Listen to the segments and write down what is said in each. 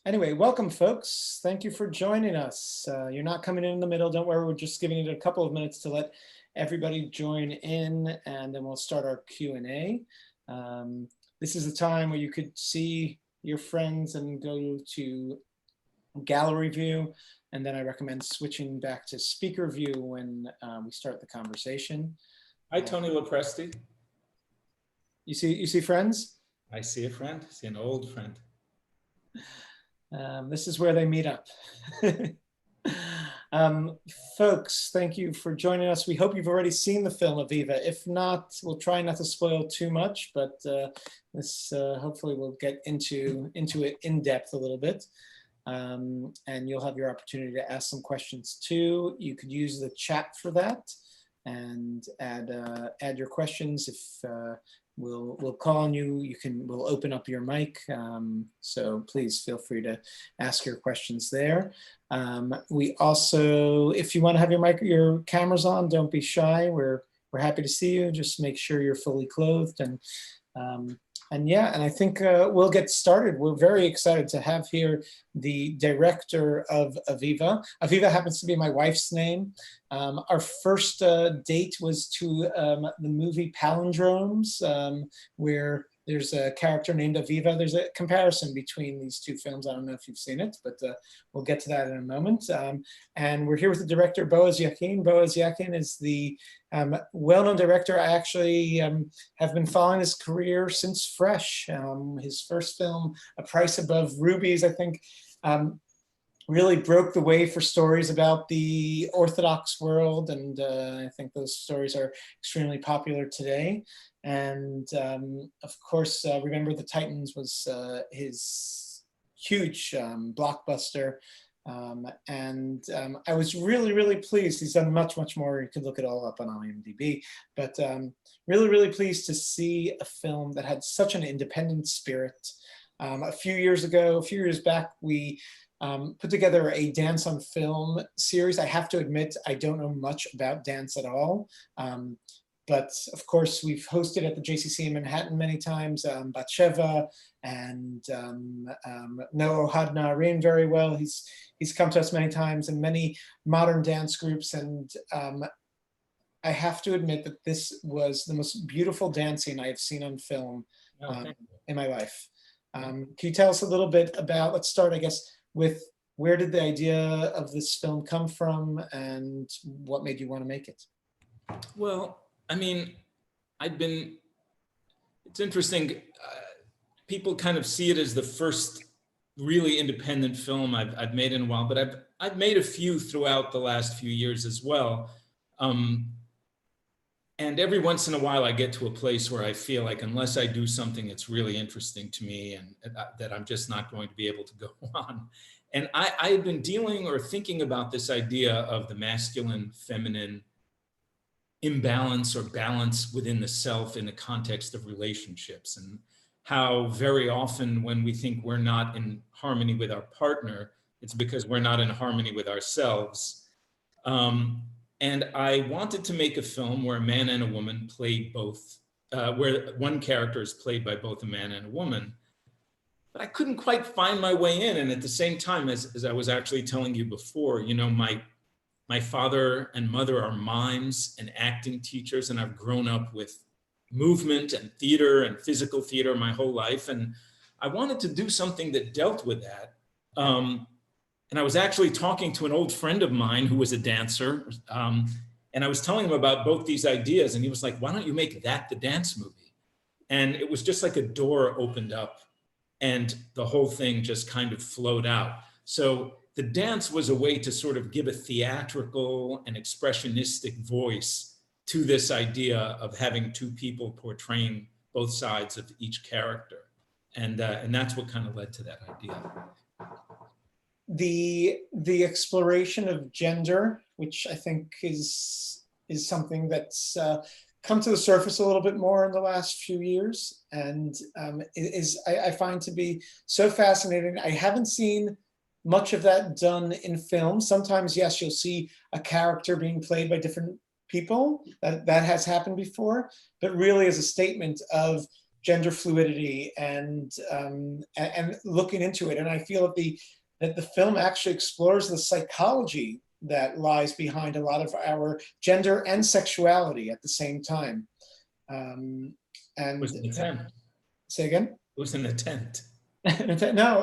Anyway, welcome folks. Thank you for joining us. You're not coming in the middle. Don't worry, we're just giving it a couple of minutes to let everybody join in, and then we'll start our Q&A. This is a time where you could see your friends and go to gallery view, and then I recommend switching back to speaker view when we start the conversation. Hi, Tony Lopresti. You see friends? I see a friend. I see an old friend. This is where they meet up. Folks, thank you for joining us. We hope you've already seen the film Aviva. If not, we'll try not to spoil too much, but this hopefully we'll get into it in depth a little bit. And you'll have your opportunity to ask some questions too. You could use the chat for that and add your questions. If we'll call on you, we'll open up your mic. So please feel free to ask your questions there. We also, if you want to have your cameras on, don't be shy. We're happy to see you. Just make sure you're fully clothed and I think we'll get started. We're very excited to have here the director of Aviva. Aviva happens to be my wife's name. Our first date was to the movie Palindromes, where there's a character named Aviva. There's a comparison between these two films. I don't know if you've seen it, but we'll get to that in a moment. And we're here with the director, Boaz Yakin. Boaz Yakin is the well-known director. I actually have been following his career since Fresh. His first film, A Price Above Rubies, I think, really broke the way for stories about the Orthodox world, and I think those stories are extremely popular today. And of course, Remember the Titans was his huge blockbuster. I was really, really pleased. He's done much, much more. You could look it all up on IMDb, but really, really pleased to see a film that had such an independent spirit. A few years back, we put together a dance on film series. I have to admit, I don't know much about dance at all. But of course, we've hosted at the JCC in Manhattan many times, Batsheva and Noah Hadnarin very well. He's come to us many times, and many modern dance groups. And I have to admit that this was the most beautiful dancing I have seen on film in my life. Can you tell us a little bit about, let's start, I guess, with where did the idea of this film come from and what made you want to make it? Well, I mean, it's interesting. People kind of see it as the first really independent film I've made in a while, but I've made a few throughout the last few years as well. And every once in a while I get to a place where I feel like unless I do something that's really interesting to me and that I'm just not going to be able to go on. And I had been dealing or thinking about this idea of the masculine, feminine imbalance or balance within the self in the context of relationships, and how very often when we think we're not in harmony with our partner, it's because we're not in harmony with ourselves. And I wanted to make a film where a man and a woman played both, where one character is played by both a man and a woman. But I couldn't quite find my way in. And at the same time, as I was actually telling you before, you know, my father and mother are mimes and acting teachers, and I've grown up with movement and theater and physical theater my whole life. And I wanted to do something that dealt with that. And I was actually talking to an old friend of mine who was a dancer. And I was telling him about both these ideas, and he was like, why don't you make that the dance movie? And it was just like a door opened up and the whole thing just kind of flowed out. So the dance was a way to sort of give a theatrical and expressionistic voice to this idea of having two people portraying both sides of each character. And that's what kind of led to that idea. The exploration of gender, which I think is something that's come to the surface a little bit more in the last few years, and I find to be so fascinating. I haven't seen much of that done in film. Sometimes, yes, you'll see a character being played by different people. That has happened before, but really as a statement of gender fluidity and looking into it. And I feel that the film actually explores the psychology that lies behind a lot of our gender and sexuality at the same time. And It was an attempt. Say again? It was an attempt. No,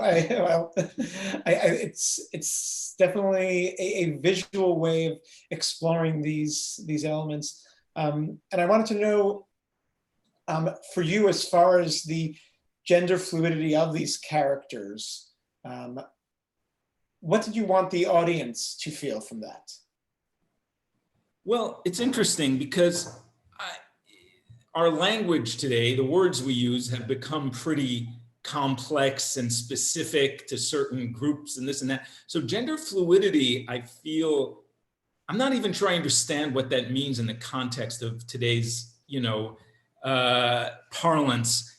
it's definitely a visual way of exploring these elements. And I wanted to know, for you, as far as the gender fluidity of these characters, what did you want the audience to feel from that? Well, it's interesting because our language today, the words we use have become pretty complex and specific to certain groups and this and that. So gender fluidity, I feel, I'm not even sure I understand what that means in the context of today's, parlance.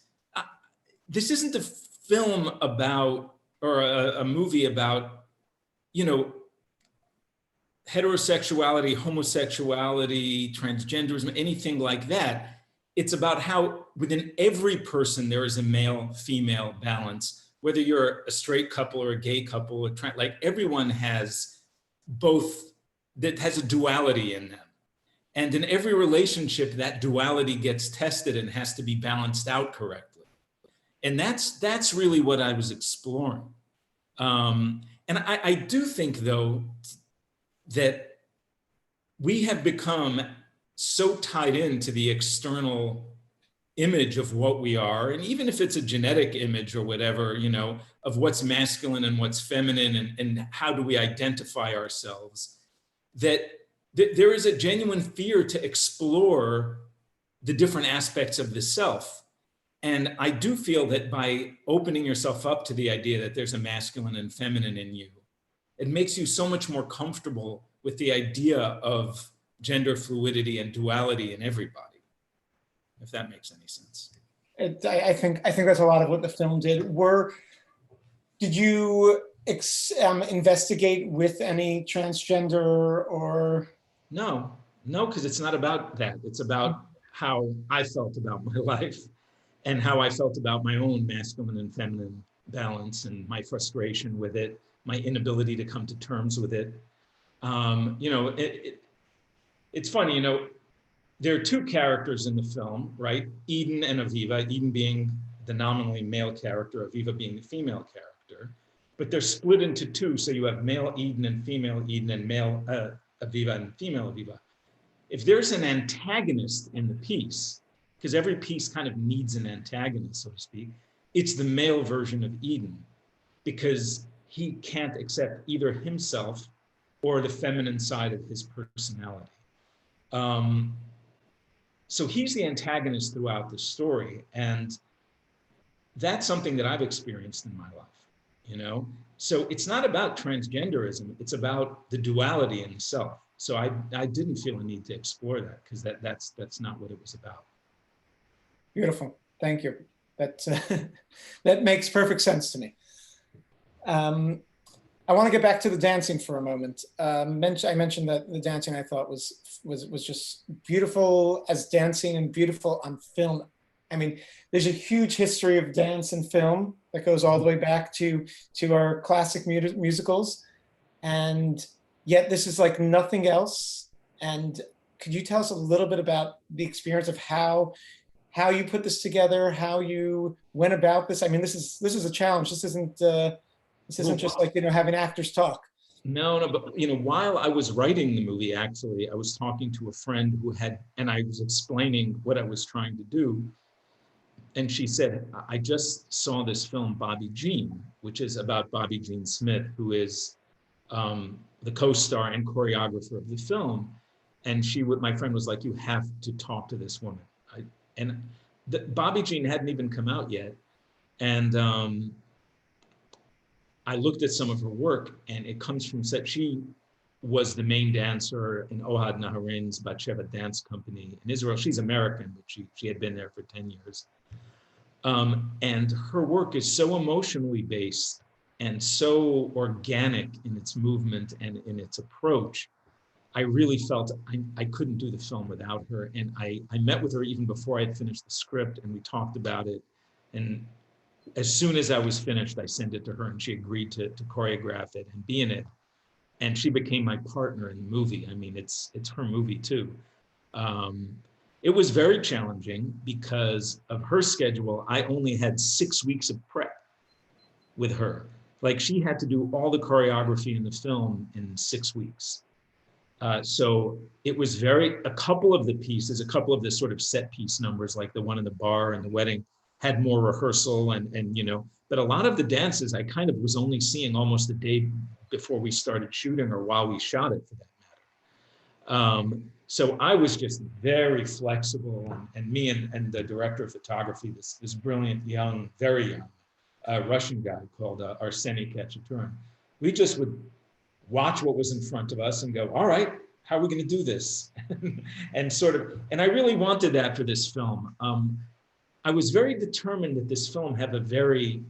This isn't a film about, or a movie about, heterosexuality, homosexuality, transgenderism, anything like that. It's about how within every person there is a male-female balance, whether you're a straight couple or a gay couple, like everyone has both, that has a duality in them. And in every relationship, that duality gets tested and has to be balanced out correctly. And that's really what I was exploring. And I do think, though, that we have become so tied into the external image of what we are, and even if it's a genetic image or whatever, of what's masculine and what's feminine, and how do we identify ourselves, that there is a genuine fear to explore the different aspects of the self. And I do feel that by opening yourself up to the idea that there's a masculine and feminine in you, it makes you so much more comfortable with the idea of gender fluidity and duality in everybody, if that makes any sense. I think that's a lot of what the film did. Did you investigate with any transgender or? No, because it's not about that. It's about how I felt about my life and how I felt about my own masculine and feminine balance and my frustration with it, my inability to come to terms with it. It's funny, there are two characters in the film, right? Eden and Aviva, Eden being the nominally male character, Aviva being the female character, but they're split into two. So you have male Eden and female Eden, and male Aviva and female Aviva. If there's an antagonist in the piece, because every piece kind of needs an antagonist, so to speak, it's the male version of Eden, because he can't accept either himself or the feminine side of his personality. So he's the antagonist throughout the story. And that's something that I've experienced in my life, So it's not about transgenderism, it's about the duality in the self. So I didn't feel a need to explore that, because that's not what it was about. Beautiful, thank you. That makes perfect sense to me. I want to get back to the dancing for a moment. I mentioned that the dancing I thought was just beautiful as dancing and beautiful on film. I mean, there's a huge history of dance and film that goes all the way back to our classic musicals, and yet this is like nothing else. And could you tell us a little bit about the experience of how you put this together, how you went about this? I mean, this is a challenge. This isn't just like, having actors talk. No, but while I was writing the movie, actually, I was talking to a friend and I was explaining what I was trying to do. And she said, I just saw this film, Bobby Jean, which is about Bobby Jean Smith, who is the co-star and choreographer of the film. And my friend was like, you have to talk to this woman. Bobby Jean hadn't even come out yet. And I looked at some of her work, and it comes from set. She was the main dancer in Ohad Naharin's Batsheva dance company in Israel. She's American, but she had been there for 10 years. And her work is so emotionally based and so organic in its movement and in its approach. I really felt I couldn't do the film without her. And I met with her even before I had finished the script, and we talked about it. And as soon as I was finished, I sent it to her, and she agreed to choreograph it and be in it. And she became my partner in the movie. I mean, it's her movie too. It was very challenging because of her schedule. I only had 6 weeks of prep with her. Like, she had to do all the choreography in the film in 6 weeks. So it was a couple of the pieces, a couple of the sort of set piece numbers, like the one in the bar and the wedding, had more rehearsal and but a lot of the dances I kind of was only seeing almost a day before we started shooting, or while we shot it, for that matter. So I was just very flexible, and me and the director of photography, this brilliant young, very young Russian guy called Arseny Khachaturian. We just would watch what was in front of us and go, all right, how are we going to do this? And I really wanted that for this film. I was very determined that this film have a very,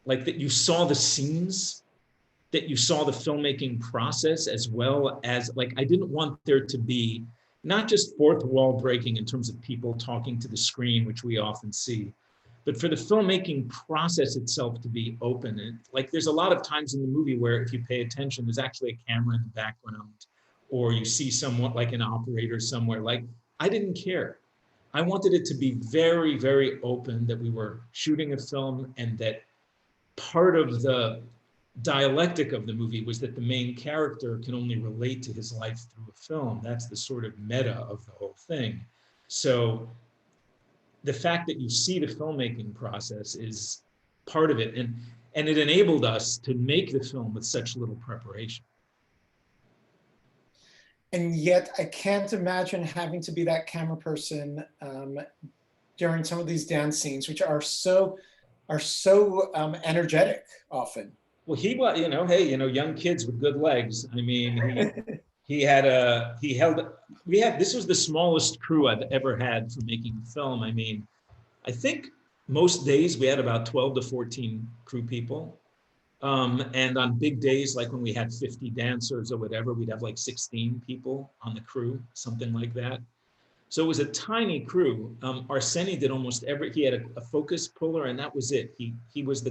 like, that you saw the scenes, that you saw the filmmaking process, as well as, like, I didn't want there to be not just fourth wall breaking in terms of people talking to the screen, which we often see, but for the filmmaking process itself to be open. And, like, there's a lot of times in the movie where, if you pay attention, there's actually a camera in the background, or you see someone like an operator somewhere. Like, I didn't care. I wanted it to be very, very open, that we were shooting a film, and that part of the dialectic of the movie was that the main character can only relate to his life through a film. That's the sort of meta of the whole thing. So the fact that you see the filmmaking process is part of it, and it enabled us to make the film with such little preparation. And yet I can't imagine having to be that camera person during some of these dance scenes, which are so energetic often. Well, he was, hey, young kids with good legs. I mean, this was the smallest crew I've ever had for making the film. I mean, I think most days we had about 12 to 14 crew people. And on big days, like when we had 50 dancers or whatever, we'd have like 16 people on the crew, something like that. So it was a tiny crew. Arseny did almost he had a focus puller, and that was it. He was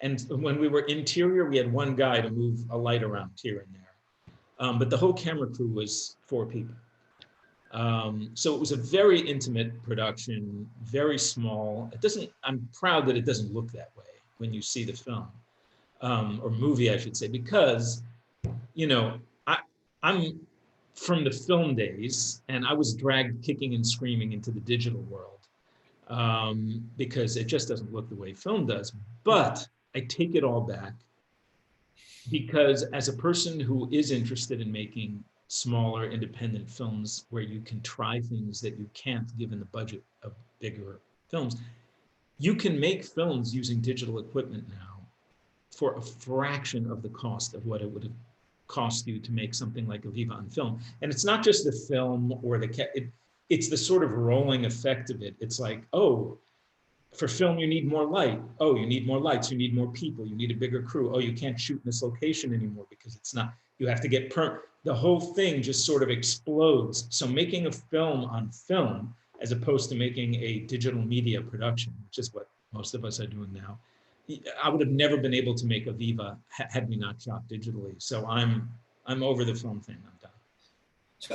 and when we were interior, we had one guy to move a light around here and there. But the whole camera crew was 4 people. So it was a very intimate production, very small. I'm proud that it doesn't look that way when you see the film. Or movie, I should say, because, I'm from the film days, and I was dragged kicking and screaming into the digital world because it just doesn't look the way film does. But I take it all back, because as a person who is interested in making smaller independent films where you can try things that you can't given the budget of bigger films, you can make films using digital equipment now for a fraction of the cost of what it would have cost you to make something like Aviva on film. And it's not just the film or it's the sort of rolling effect of it. It's like, oh, for film, you need more light. Oh, you need more lights. You need more people. You need a bigger crew. Oh, you can't shoot in this location anymore because it's not, you have to get the whole thing just sort of explodes. So making a film on film, as opposed to making a digital media production, which is what most of us are doing now, I would have never been able to make Aviva had we not shot digitally. So I'm over the film thing. I'm done.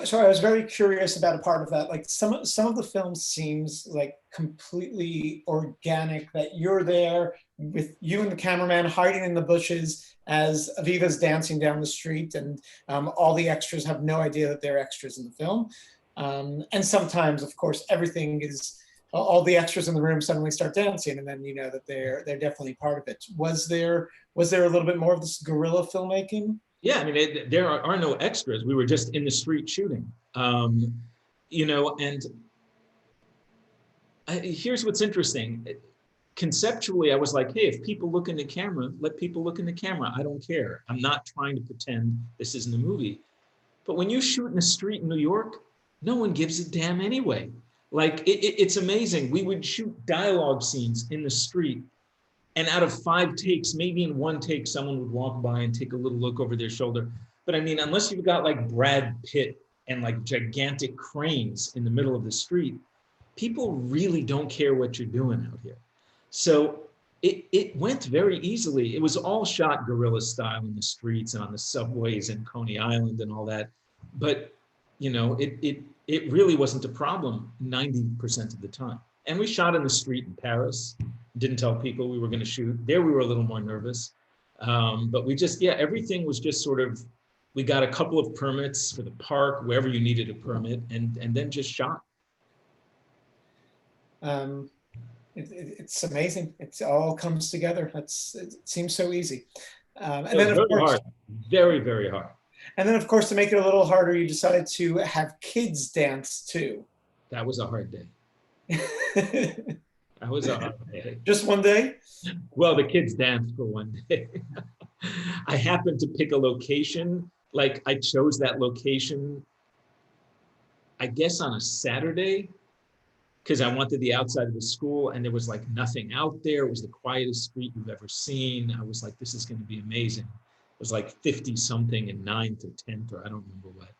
So I was very curious about a part of that. Like some of the film seems like completely organic, that you're there with you and the cameraman hiding in the bushes as Aviva's dancing down the street, and all the extras have no idea that they're extras in the film. And sometimes, of course, everything is, all the extras in the room suddenly start dancing, and then you know that they're definitely part of it. Was there a little bit more of this guerrilla filmmaking? Yeah, I mean, there are no extras. We were just in the street shooting, and here's what's interesting. Conceptually, I was like, hey, if people look in the camera, let people look in the camera. I don't care. I'm not trying to pretend this isn't a movie. But when you shoot in the street in New York, no one gives a damn anyway. Like, it's amazing. We would shoot dialogue scenes in the street, and out of 5 takes, maybe in 1 take, someone would walk by and take a little look over their shoulder. But I mean, unless you've got like Brad Pitt and like gigantic cranes in the middle of the street, people really don't care what you're doing out here. So it went very easily. It was all shot guerrilla style in the streets and on the subways in Coney Island and all that. But you know, it really wasn't a problem 90% of the time. And we shot in the street in Paris. Didn't tell people we were going to shoot. There we were a little more nervous. But we just, yeah, everything was just sort of, we got a couple of permits for the park, wherever you needed a permit, and then just shot. It's amazing. It all comes together. It seems so easy. And It was then, of very course, hard, very, very hard. And then, of course, to make it a little harder, you decided to have kids dance too. That was a hard day. That was a hard day. Just one day? Well, the kids danced for one day. I happened to pick a location. Like I chose that location, I guess on a Saturday, because I wanted the outside of the school and there was like nothing out there. It was the quietest street you've ever seen. I was like, this is going to be amazing. It was like 50 something in 9th or 10th, or I don't remember what.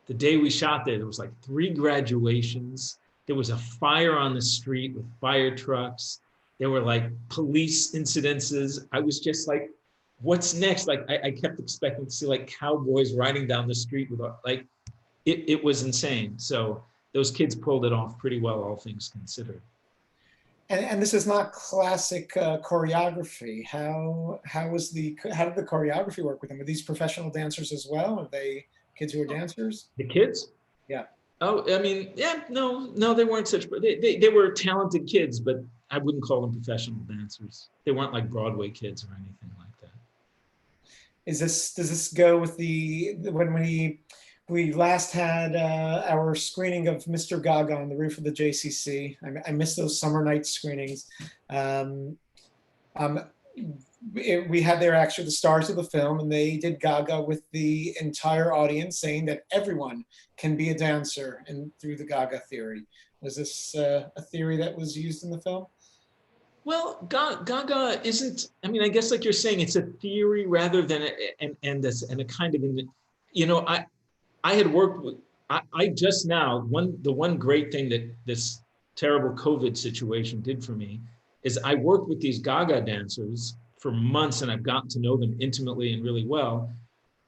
The day we shot there was like 3 graduations. There was a fire on the street with fire trucks. There were like police incidences. I was just like, what's next? Like I kept expecting to see like cowboys riding down the street with like, it was insane. So those kids pulled it off pretty well, all things considered. And this is not classic choreography. How did the choreography work with them? Are these professional dancers as well? Are they kids who are dancers? The kids? Yeah. Oh, I mean, yeah, no, they weren't such, they were talented kids, but I wouldn't call them professional dancers. They weren't like Broadway kids or anything like that. Does this go with when we last had our screening of Mr. Gaga on the roof of the JCC? I miss those summer night screenings. We had there actually the stars of the film, and they did Gaga with the entire audience, saying that everyone can be a dancer and through the Gaga theory. Was this a theory that was used in the film? Well, Gaga isn't, I mean, I guess like you're saying, it's a theory rather than a kind of, you know, I had worked with, I just now, the one great thing that this terrible COVID situation did for me is I worked with these Gaga dancers for months, and I've gotten to know them intimately and really well.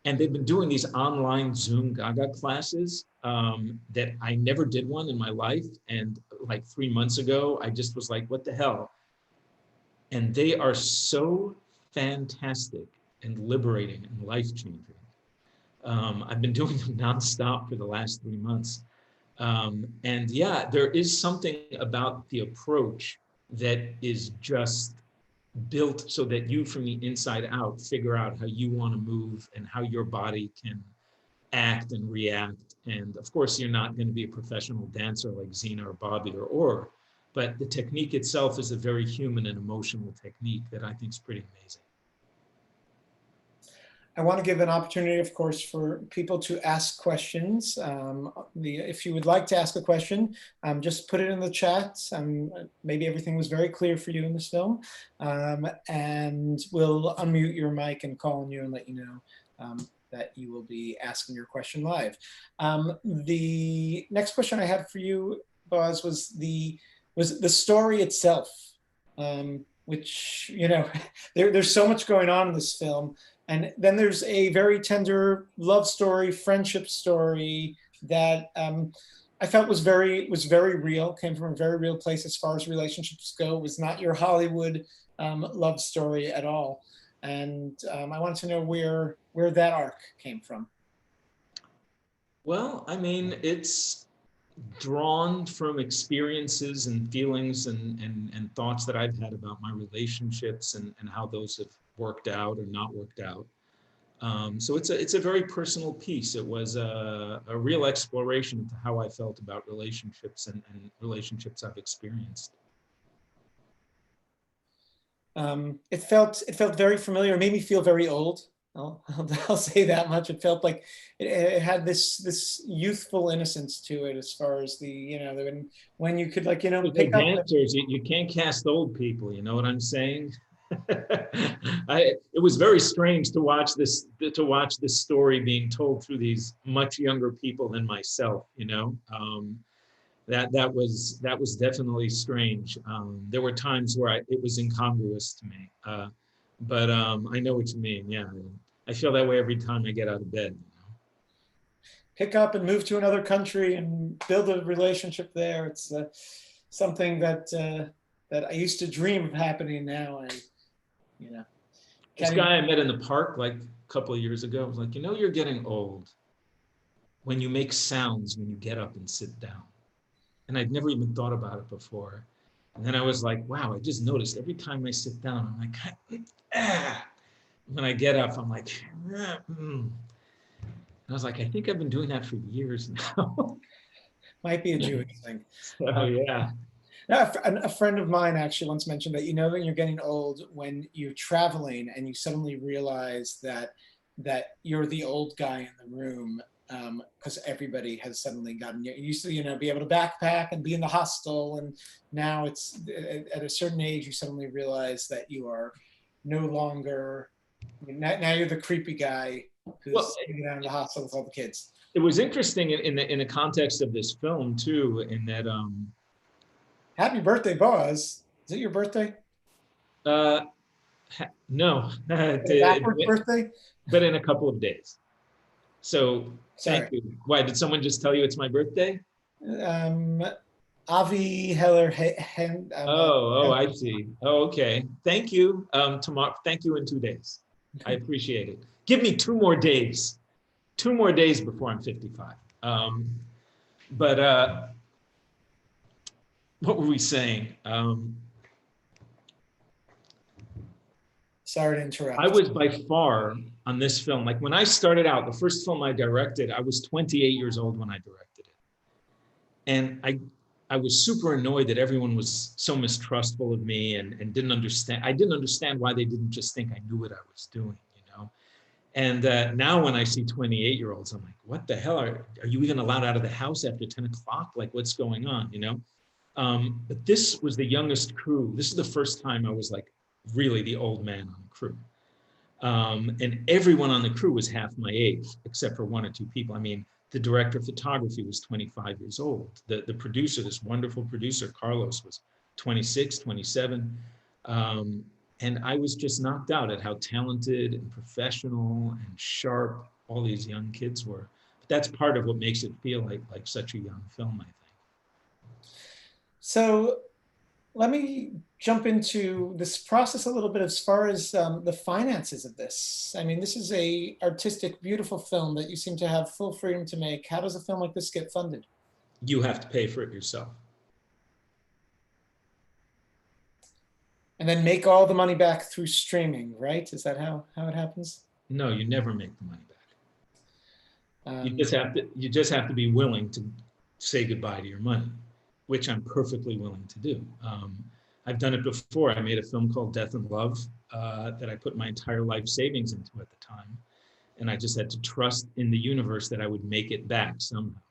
And they've been doing these online Zoom Gaga classes that I never did one in my life. And like 3 months ago, I just was like, what the hell? And they are so fantastic and liberating and life-changing. I've been doing them nonstop for the last 3 months. And yeah, there is something about the approach that is just built so that you from the inside out figure out how you want to move and how your body can act and react. And of course, you're not going to be a professional dancer like Zena or Bobby or, but the technique itself is a very human and emotional technique that I think is pretty amazing. I want to give an opportunity, of course, for people to ask questions. If you would like to ask a question, just put it in the chat. Maybe everything was very clear for you in this film. And we'll unmute your mic and call on you and let you know that you will be asking your question live. The next question I had for you, Boaz, was the story itself, which, you know, there's so much going on in this film. And then there's a very tender love story, friendship story that I felt was very real, came from a very real place as far as relationships go. It was not your Hollywood love story at all. And I wanted to know where that arc came from. Well, I mean, it's drawn from experiences and feelings and thoughts that I've had about my relationships and how those have worked out or not worked out. So it's a very personal piece. It was a real exploration into how I felt about relationships and relationships I've experienced. It felt very familiar. It made me feel very old. I'll say that much. It felt like it had this youthful innocence to it, as far as the, you know, when you could, like, you know, pick up dancers, you can't cast old people. You know what I'm saying? It was very strange to watch this story being told through these much younger people than myself. That was definitely strange. There were times where it was incongruous to me, but I know what you mean. Yeah, I feel that way every time I get out of bed. Pick up and move to another country and build a relationship there. It's something that I used to dream of happening now, and This guy I met in the park like a couple of years ago was like, you're getting old when you make sounds when you get up and sit down. And I'd never even thought about it before. And then I was like, wow, I just noticed every time I sit down, I'm like, ah. When I get up, I'm like, ah, And I was like, I think I've been doing that for years now. Might be a Jewish thing. Oh, yeah. A friend of mine actually once mentioned that when you're getting old, when you're traveling and you suddenly realize that you're the old guy in the room, because everybody has suddenly gotten used to be able to backpack and be in the hostel, and now it's at a certain age you suddenly realize that you are no longer now you're the creepy guy who's hanging out in the hostel with all the kids. It was interesting in the context of this film too, in that happy birthday, Boaz. Is it your birthday? No. Backwards birthday? But in a couple of days. So sorry. Thank you. Why, did someone just tell you it's my birthday? Avi Heller. I see. Oh, okay. Thank you. Tomorrow. Thank you in 2 days. I appreciate it. Give me 2 more days. 2 more days before I'm 55. But what were we saying? Sorry to interrupt. I was by far on this film, like when I started out, the first film I directed, I was 28 years old when I directed it. And I was super annoyed that everyone was so mistrustful of me and didn't understand. I didn't understand why they didn't just think I knew what I was doing, And now when I see 28-year-olds, I'm like, what the hell? Are you even allowed out of the house after 10 o'clock? Like, what's going on, But this was the youngest crew. This is the first time I was like really the old man on the crew. And everyone on the crew was half my age, except for 1 or 2 people. I mean, the director of photography was 25 years old. The producer, this wonderful producer, Carlos, was 26, 27. And I was just knocked out at how talented and professional and sharp all these young kids were. But that's part of what makes it feel like such a young film, I think. So let me jump into this process a little bit as far as the finances of this. I mean, this is a artistic, beautiful film that you seem to have full freedom to make. How does a film like this get funded? You have to pay for it yourself. And then make all the money back through streaming, right? Is that how it happens? No, you never make the money back. You just have to be willing to say goodbye to your money, which I'm perfectly willing to do. I've done it before. I made a film called Death and Love that I put my entire life savings into at the time. And I just had to trust in the universe that I would make it back somehow.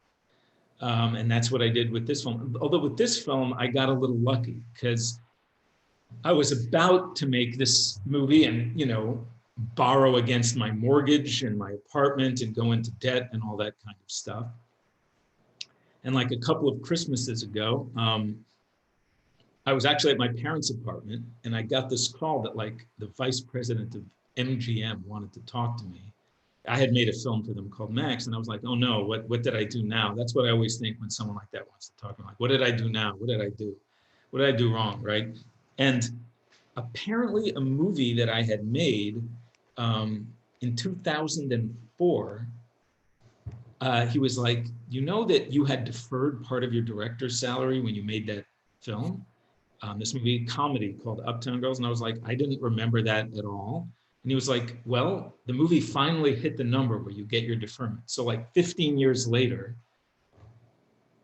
And that's what I did with this film. Although with this film, I got a little lucky because I was about to make this movie and, borrow against my mortgage and my apartment and go into debt and all that kind of stuff. And like a couple of Christmases ago, I was actually at my parents' apartment and I got this call that like the vice president of MGM wanted to talk to me. I had made a film for them called Max and I was like, oh no, what did I do now? That's what I always think when someone like that wants to talk to me. Like, what did I do now? What did I do? What did I do wrong, right? And apparently a movie that I had made in 2004, he was like, you know that you had deferred part of your director's salary when you made that film? This movie comedy called Uptown Girls. And I was like, I didn't remember that at all. And he was like, well, the movie finally hit the number where you get your deferment. So like 15 years later,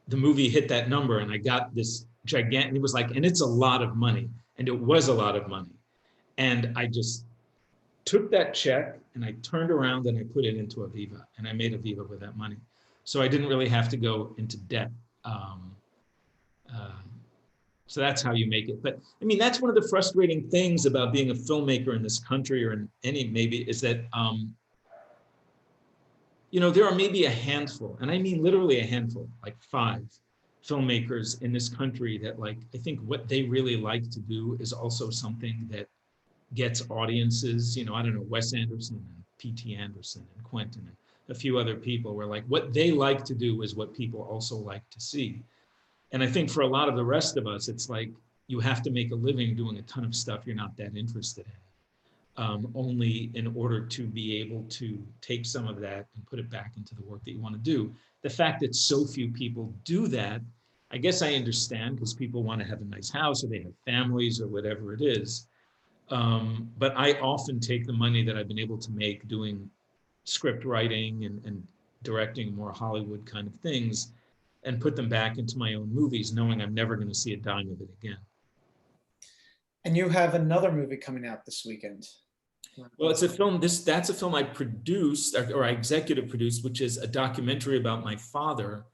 the movie hit that number and I got this gigantic, it was like, and it's a lot of money. And it was a lot of money. And I just took that check and I turned around and I put it into Aviva and I made Aviva with that money. So I didn't really have to go into debt. So that's how you make it. But I mean, that's one of the frustrating things about being a filmmaker in this country, or in any, maybe, is that, you know, there are maybe a handful, and I mean literally a handful, like 5 filmmakers in this country that, like, I think what they really like to do is also something that gets audiences. You know, I don't know, Wes Anderson and P.T. Anderson and Quentin and a few other people, where like what they like to do is what people also like to see. And I think for a lot of the rest of us, it's like you have to make a living doing a ton of stuff you're not that interested in, only in order to be able to take some of that and put it back into the work that you want to do. The fact that so few people do that, I guess I understand, because people want to have a nice house, or they have families, or whatever it is. But I often take the money that I've been able to make doing script writing and directing more Hollywood kind of things, and put them back into my own movies, knowing I'm never going to see a dime of it again. And you have another movie coming out this weekend. Well, it's a film, that's a film I produced, or I executive produced, which is a documentary about my father,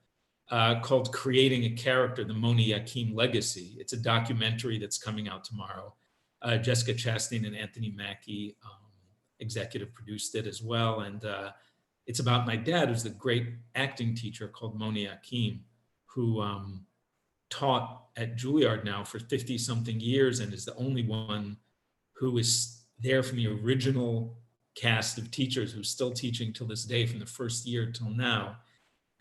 called Creating a Character, the Moni Yakin Legacy. It's a documentary that's coming out tomorrow. Jessica Chastain and Anthony Mackie executive produced it as well. And it's about my dad, who's the great acting teacher called Moni Yakin, who taught at Juilliard now for 50-something years, and is the only one who is there from the original cast of teachers, who's still teaching till this day, from the first year till now.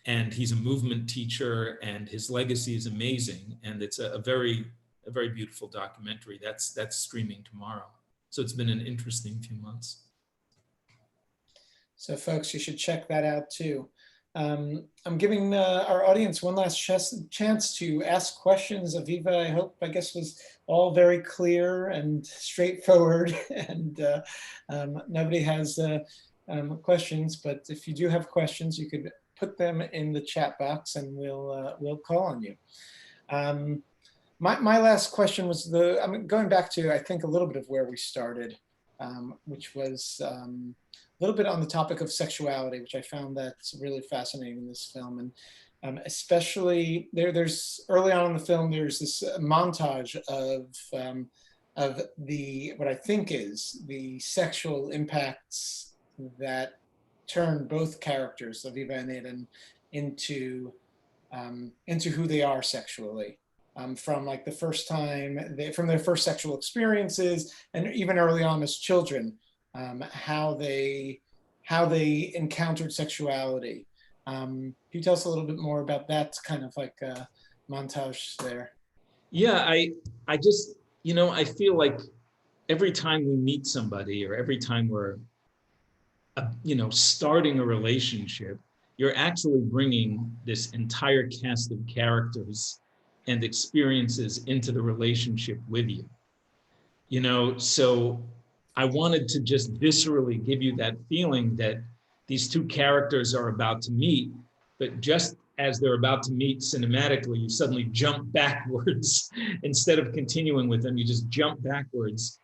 And he's a movement teacher, and his legacy is amazing. And it's a very beautiful documentary that's streaming tomorrow. So it's been an interesting few months. So folks, you should check that out too. I'm giving our audience one last chance to ask questions. Aviva, I guess was all very clear and straightforward, and nobody has questions, but if you do have questions, you could put them in the chat box and we'll call on you. My last question was I'm going back to, I think, a little bit of where we started, which was a little bit on the topic of sexuality, which I found that's really fascinating in this film. And especially there's early on in the film, there's this montage of the, what I think is the sexual impacts that turn both characters, Aviva and Aidan, into who they are sexually. From like the first time, from their first sexual experiences, and even early on as children, how they encountered sexuality. Can you tell us a little bit more about that kind of like montage there? Yeah, I just, you know, I feel like every time we meet somebody, or every time we're, you know, starting a relationship, you're actually bringing this entire cast of characters and experiences into the relationship with you. You know, so I wanted to just viscerally give you that feeling that these two characters are about to meet, but just as they're about to meet cinematically, you suddenly jump backwards. Instead of continuing with them, you just jump backwards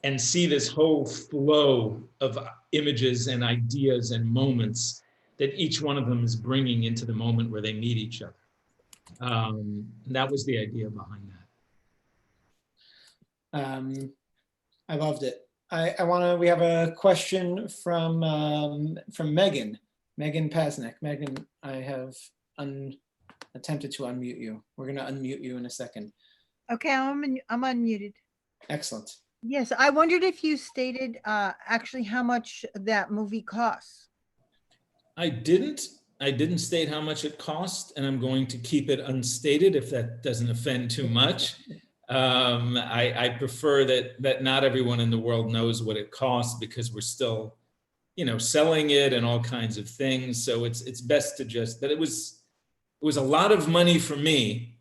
and see this whole flow of images and ideas and moments that each one of them is bringing into the moment where they meet each other. That was the idea behind that. I loved it. We have a question from Megan Pasnick. Megan, I have attempted to unmute you. We're going to unmute you in a second. Okay, I'm unmuted. Excellent. Yes, I wondered if you stated actually how much that movie costs. I didn't state how much it cost, and I'm going to keep it unstated if that doesn't offend too much. I prefer that not everyone in the world knows what it costs, because we're still, you know, selling it and all kinds of things. So it's best to just, that it was a lot of money for me,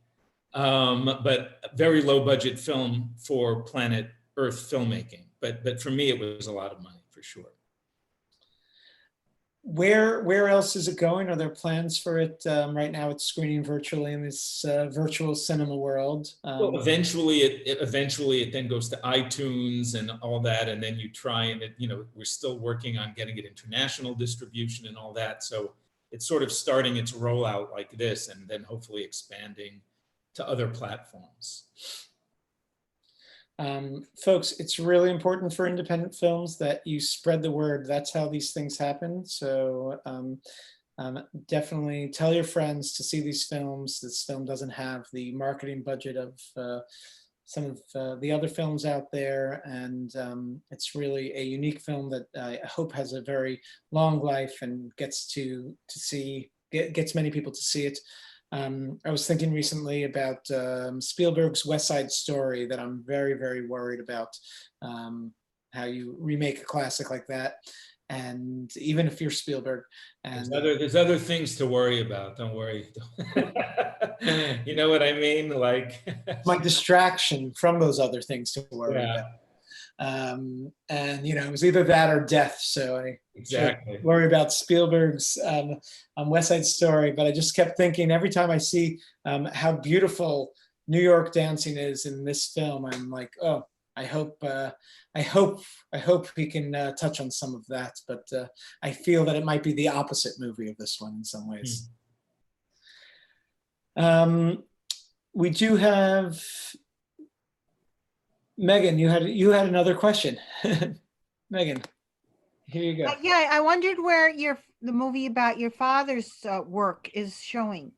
but a very low budget film for planet Earth filmmaking. But for me, it was a lot of money for sure. Where else is it going? Are there plans for it? Right now it's screening virtually in this virtual cinema world. Well, eventually it then goes to iTunes and all that, and then you try and you know, we're still working on getting it international distribution and all that. So it's sort of starting its rollout like this, and then hopefully expanding to other platforms. Folks, it's really important for independent films that you spread the word. That's how these things happen. So definitely tell your friends to see these films. This film doesn't have the marketing budget of some of the other films out there, and it's really a unique film that I hope has a very long life and gets gets many people to see it. I was thinking recently about Spielberg's West Side Story, that I'm very, very worried about how you remake a classic like that. And even if you're Spielberg, and there's other things to worry about. Don't worry. You know what I mean? Like my distraction from those other things to worry yeah. about. And you know, it was either that or death. So I exactly worry about Spielberg's West Side Story. But I just kept thinking every time I see how beautiful New York dancing is in this film, I'm like, oh, I hope we can touch on some of that. But I feel that it might be the opposite movie of this one in some ways. We do have Megan. You had another question. Megan, here you go. Yeah, I wondered where the movie about your father's work is showing.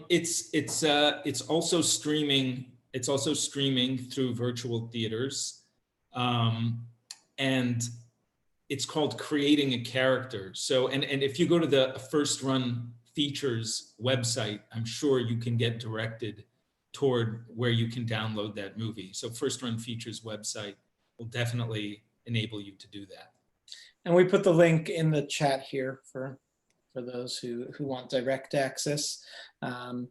It's also streaming. It's also streaming through virtual theaters, and it's called Creating a Character. So, and if you go to the First Run Features website, I'm sure you can get directed toward where you can download that movie. So First Run Features website will definitely enable you to do that. And we put the link in the chat here for those who want direct access. And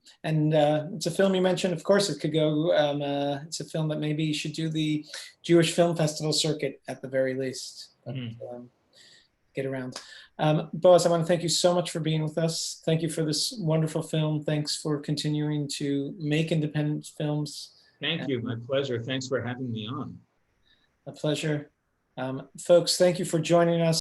it's a film you mentioned. Of course, it could go. It's a film that maybe you should do the Jewish Film Festival circuit at the very least. But, get around. Boaz, I want to thank you so much for being with us. Thank you for this wonderful film. Thanks for continuing to make independent films. Thank you. My pleasure. Thanks for having me on. A pleasure. Folks, thank you for joining us.